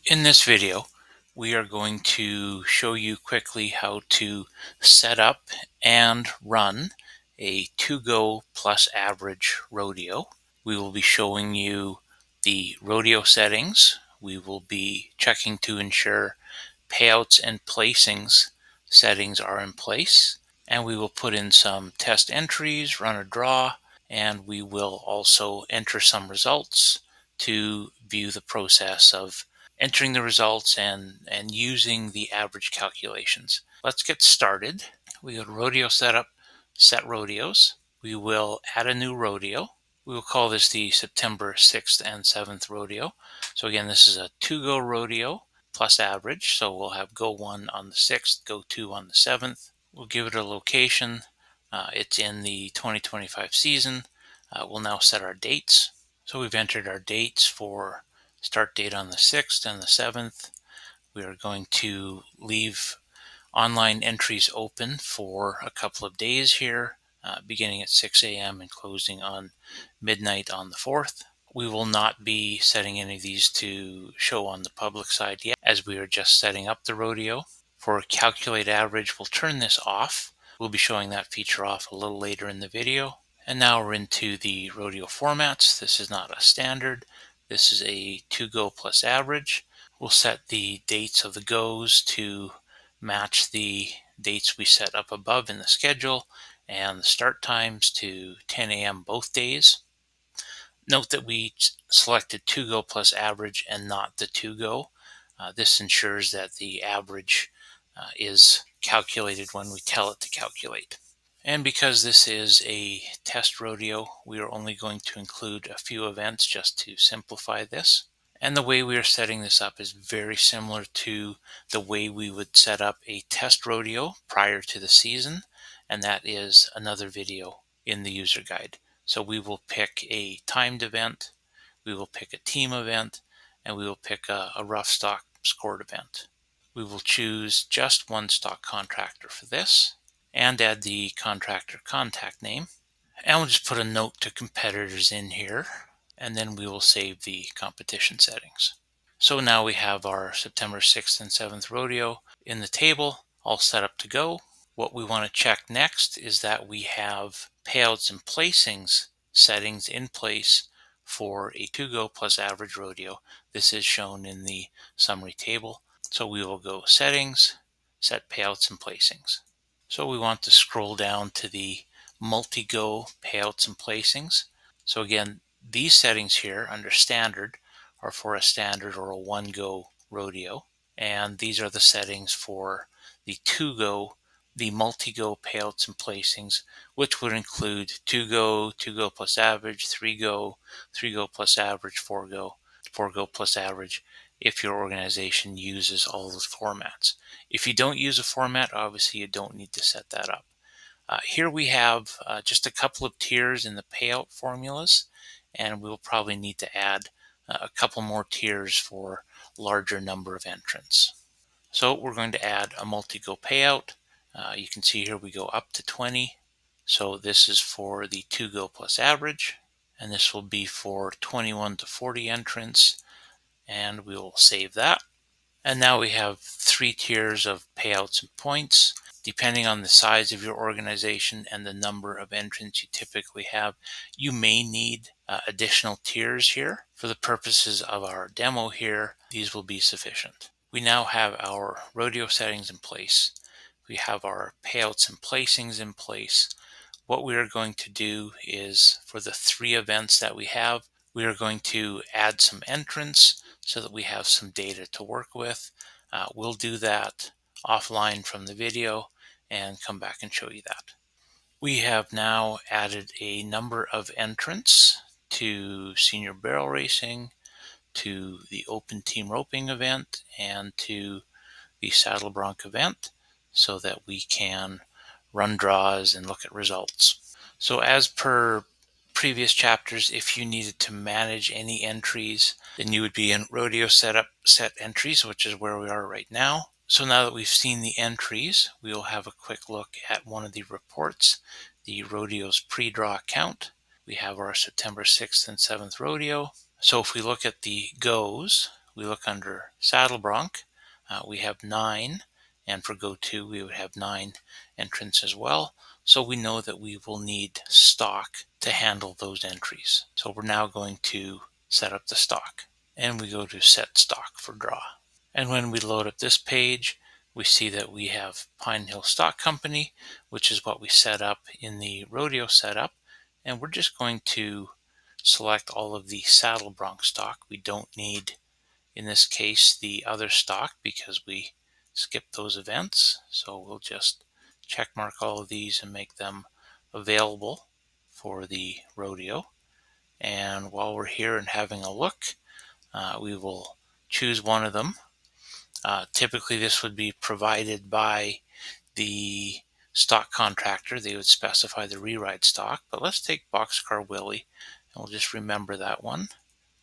In this video, we are going to show you quickly how to set up and run a to-go plus average rodeo. We will be showing you the rodeo settings. We will be checking to ensure payouts and placings settings are in place. And we will put in some test entries, run a draw, and we will also enter some results to view the process of entering the results and using the average calculations. Let's get started. We go to rodeo setup, set rodeos. We will add a new rodeo. We will call this the September 6th and 7th rodeo. So again, this is a to-go rodeo plus average. So we'll have go 1 on the 6th, go 2 on the 7th. We'll give it a location. It's in the 2025 season. We'll now set our dates. So we've entered our dates for start date on the 6th and the 7th. We are going to leave online entries open for a couple of days here, beginning at 6 a.m. and closing on midnight on the 4th. We will not be setting any of these to show on the public side yet, as we are just setting up the rodeo. For calculate average, we'll turn this off. We'll be showing that feature off a little later in the video. And now we're into the rodeo formats. This is not a standard. This is a to-go plus average. We'll set the dates of the goes to match the dates we set up above in the schedule, and the start times to 10 a.m. both days. Note that we selected to-go plus average and not the to-go. This ensures that the average is calculated when we tell it to calculate. And because this is a test rodeo, we are only going to include a few events just to simplify this. And the way we are setting this up is very similar to the way we would set up a test rodeo prior to the season, and that is another video in the user guide. So we will pick a timed event, we will pick a team event, and we will pick a rough stock scored event. We will choose just one stock contractor for this and add the contractor contact name. And we'll just put a note to competitors in here, and then we will save the competition settings. So now we have our September 6th and 7th rodeo in the table, all set up to go. What we want to check next is that we have payouts and placings settings in place for a to-go plus average rodeo. This is shown in the summary table. So we will go settings, set payouts and placings. So we want to scroll down to the multi-go payouts and placings. So again, these settings here under standard are for a standard or a one-go rodeo. And these are the settings for the two-go, the multi-go payouts and placings, which would include two-go, two-go plus average, three-go, three-go plus average, four-go, four-go plus average, if your organization uses all those formats. If you don't use a format, obviously you don't need to set that up. Here we have just a couple of tiers in the payout formulas, and we'll probably need to add a couple more tiers for larger number of entrants. So we're going to add a multi-go payout. You can see here we go up to 20. So this is for the to-go plus average, and this will be for 21 to 40 entrants, and we will save that. And now we have 3 tiers of payouts and points. Depending on the size of your organization and the number of entrants you typically have, you may need additional tiers here. For the purposes of our demo here, these will be sufficient. We now have our rodeo settings in place. We have our payouts and placings in place. What we are going to do is, for the 3 events that we have, we are going to add some entrants so that we have some data to work with. We'll do that offline from the video and come back and show you that. We have now added a number of entrants to senior barrel racing, to the open team roping event, and to the saddle bronc event so that we can run draws and look at results. So as per previous chapters, if you needed to manage any entries, then you would be in rodeo setup, set entries, which is where we are right now. So now that we've seen the entries, we will have a quick look at one of the reports, the rodeo's pre-draw count. We have our September 6th and 7th rodeo. So if we look at the goes, we look under Saddle Bronc, we have 9, and for Go 2 we would have 9 entrants as well. So we know that we will need stock to handle those entries. So we're now going to set up the stock, and we go to Set Stock for Draw. And when we load up this page, we see that we have Pine Hill Stock Company, which is what we set up in the Rodeo setup. And we're just going to select all of the Saddle Bronc stock. We don't need, in this case, the other stock because we skipped those events. So we'll just check mark all of these and make them available for the Rodeo. And while we're here and having a look, we will choose one of them. Typically, this would be provided by the stock contractor. They would specify the reride stock, but let's take Boxcar Willie, and we'll just remember that one.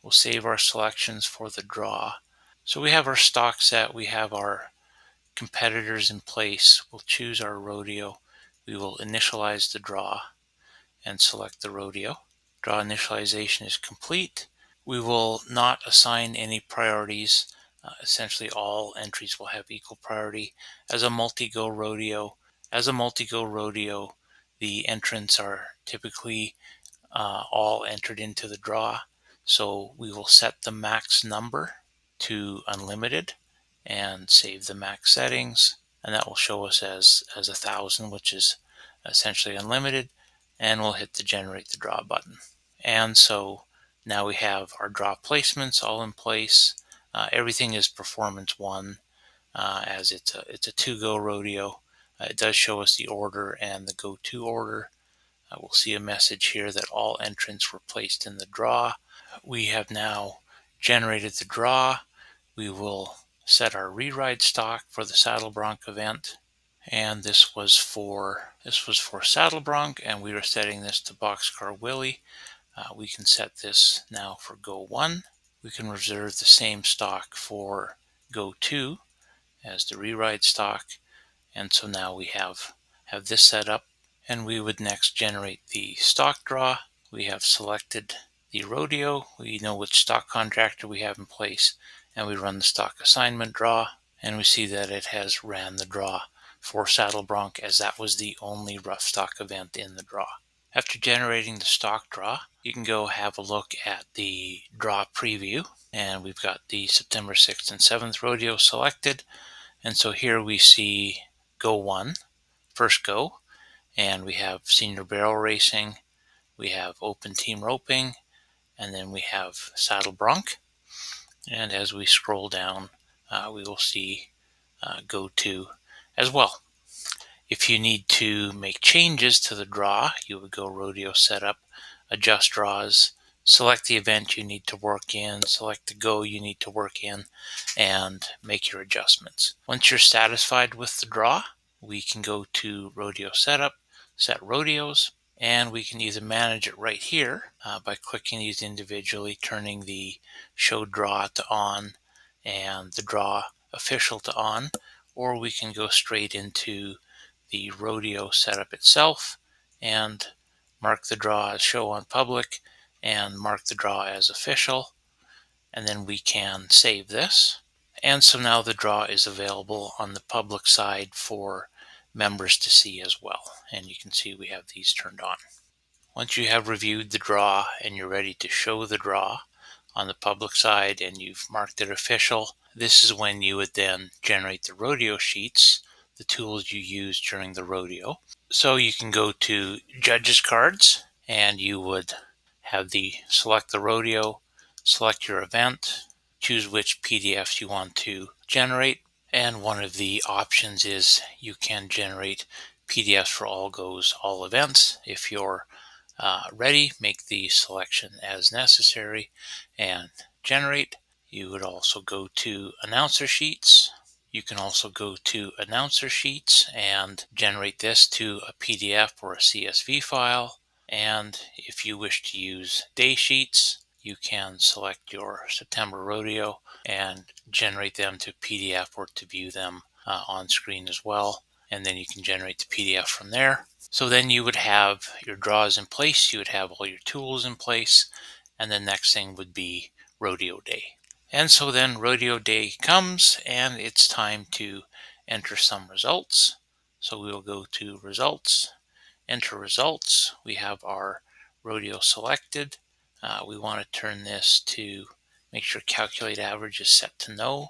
We'll save our selections for the draw. So we have our stock set, we have our competitors in place. We'll choose our Rodeo. We will initialize the draw and select the Rodeo. Draw initialization is complete. We will not assign any priorities. Essentially all entries will have equal priority. As a multi-go rodeo, the entrants are typically all entered into the draw. So we will set the max number to unlimited and save the max settings, and that will show us as 1,000, which is essentially unlimited, and we'll hit the generate the draw button. And so now we have our draw placements all in place. Everything is performance 1, as it's a 2-go rodeo. It does show us the order and the Go 2 order. We'll see a message here that all entrants were placed in the draw. We have now generated the draw. We will set our reride stock for the Saddle Bronc event. And this was for Saddle Bronc, and we were setting this to Boxcar Willie. We can set this now for Go 1. We can reserve the same stock for Go 2 as the reride stock. And so now we have this set up, and we would next generate the stock draw. We have selected the Rodeo. We know which stock contractor we have in place, and we run the stock assignment draw, and we see that it has ran the draw for Saddle Bronc, as that was the only rough stock event in the draw. After generating the stock draw, you can go have a look at the draw preview, and we've got the September 6th and 7th rodeo selected. And so here we see Go 1, first go, and we have senior barrel racing, we have open team roping, and then we have Saddle Bronc. And as we scroll down, we will see Go 2 as well. If you need to make changes to the draw, you would go Rodeo Setup, Adjust Draws, select the event you need to work in, select the go you need to work in, and make your adjustments. Once you're satisfied with the draw, we can go to Rodeo Setup, set rodeos, and we can either manage it right here by clicking these individually, turning the Show Draw to On and the Draw Official to On, or we can go straight into the rodeo setup itself and mark the draw as show on public and mark the draw as official, and then we can save this. And so now the draw is available on the public side for members to see as well, and you can see we have these turned on. Once you have reviewed the draw and you're ready to show the draw on the public side and you've marked it official, this is when you would then generate the rodeo sheets, the tools you use during the rodeo. So you can go to Judges Cards, and you would have select the rodeo, select your event, choose which PDFs you want to generate, and one of the options is you can generate PDFs for all goes, all events. If you're ready, make the selection as necessary and generate. You would also go to Announcer Sheets. You can also go to Announcer Sheets and generate this to a PDF or a CSV file. And if you wish to use Day Sheets, you can select your September rodeo and generate them to PDF or to view them on screen as well. And then you can generate the PDF from there. So then you would have your draws in place, you would have all your tools in place, and the next thing would be rodeo day. And so then rodeo day comes and it's time to enter some results. So we will go to results, enter results. We have our rodeo selected. We want to turn this to make sure calculate average is set to no.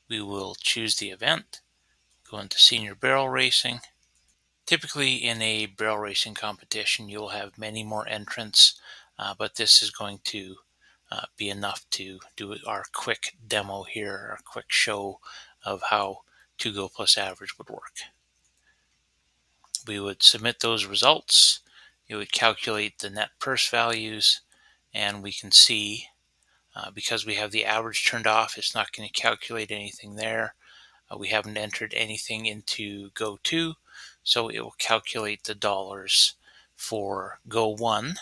We will choose the event, go into senior barrel racing. Typically in a barrel racing competition, you'll have many more entrants, but this is going to be enough to do our quick demo here, our quick show of how 2Go plus average would work. We would submit those results. It would calculate the net purse values, and we can see because we have the average turned off, it's not going to calculate anything there. We haven't entered anything into Go 2, so it will calculate the dollars for Go 1.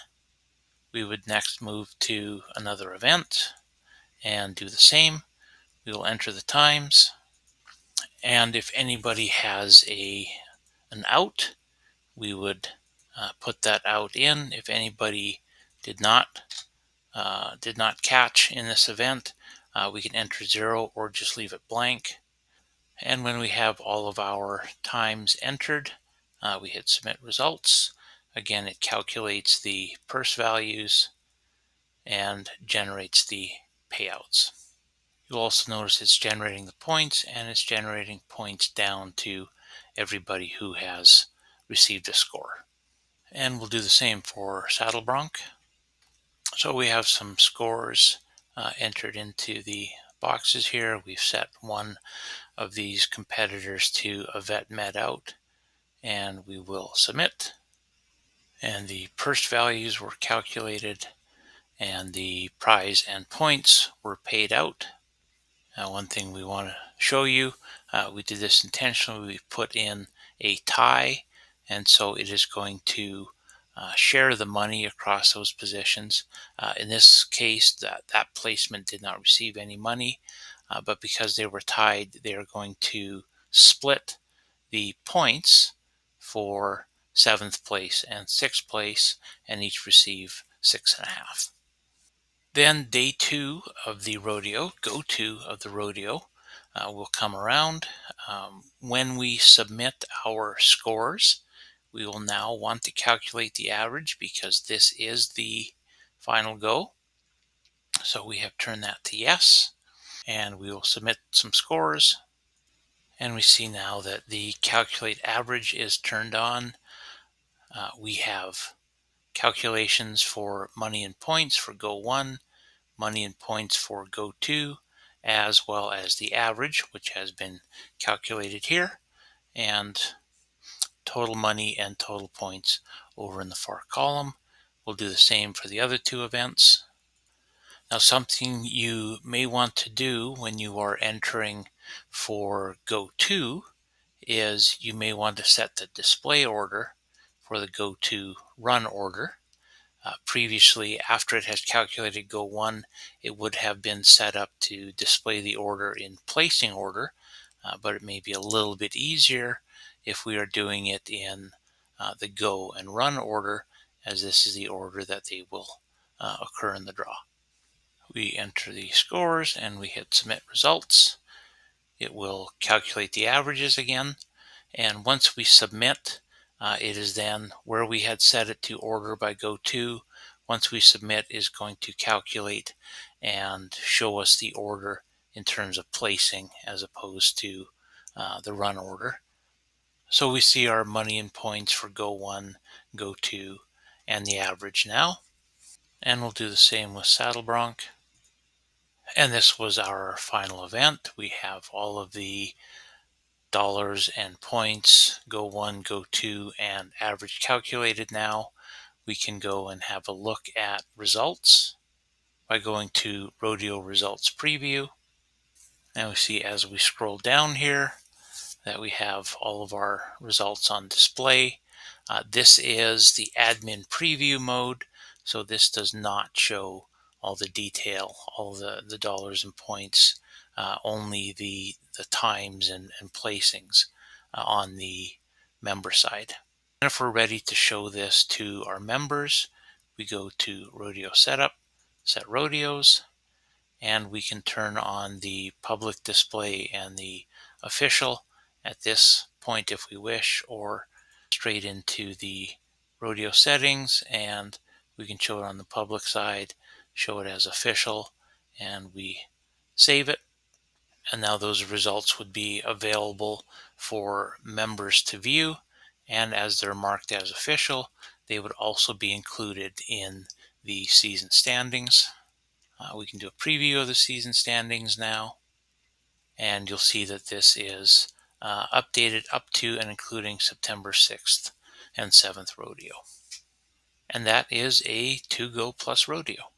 We would next move to another event and do the same. We will enter the times, and if anybody has an out, we would put that out in. If anybody did not catch in this event, we can enter 0 or just leave it blank. And when we have all of our times entered, we hit submit results. Again, it calculates the purse values and generates the payouts. You'll also notice it's generating the points, and it's generating points down to everybody who has received a score. And we'll do the same for Saddle Bronc. So we have some scores entered into the boxes here. We've set one of these competitors to a vet med out, and we will submit. And the purse values were calculated, and the prize and points were paid out. Now, one thing we want to show you, we did this intentionally. We put in a tie, and so it is going to share the money across those positions. In this case, that placement did not receive any money, but because they were tied, they are going to split the points for 7th place and 6th place, and each receive 6.5. Then day 2 of the rodeo, Go 2 of the rodeo, will come around. When we submit our scores, we will now want to calculate the average because this is the final go. So we have turned that to yes, and we will submit some scores. And we see now that the calculate average is turned on. We have calculations for money and points for Go 1, money and points for Go 2, as well as the average, which has been calculated here, and total money and total points over in the far column. We'll do the same for the other 2 events. Now, something you may want to do when you are entering for Go 2 is you may want to set the display order for the Go 2 run order. Previously, after it has calculated Go 1, it would have been set up to display the order in placing order, but it may be a little bit easier if we are doing it in the Go and Run order, as this is the order that they will occur in the draw. We enter the scores and we hit submit results. It will calculate the averages again, and once we submit, it is then where we had set it to order by Go 2. Once we submit, is going to calculate and show us the order in terms of placing as opposed to the run order. So we see our money and points for Go 1, Go 2, and the average now. And we'll do the same with Saddle Bronc. And this was our final event. We have all of the dollars and points, Go 1, Go 2, and average calculated now. We can go and have a look at results by going to Rodeo Results Preview. And we see as we scroll down here that we have all of our results on display. This is the admin preview mode, so this does not show all the detail, all the dollars and points, only the times and placings on the member side. And if we're ready to show this to our members, we go to Rodeo Setup, Set Rodeos, and we can turn on the public display and the official at this point if we wish, or straight into the Rodeo settings, and we can show it on the public side, show it as official, and we save it. And now those results would be available for members to view, and as they're marked as official, they would also be included in the season standings. We can do a preview of the season standings now, and you'll see that this is updated up to and including September 6th and 7th rodeo. And that is a 2Go Plus rodeo.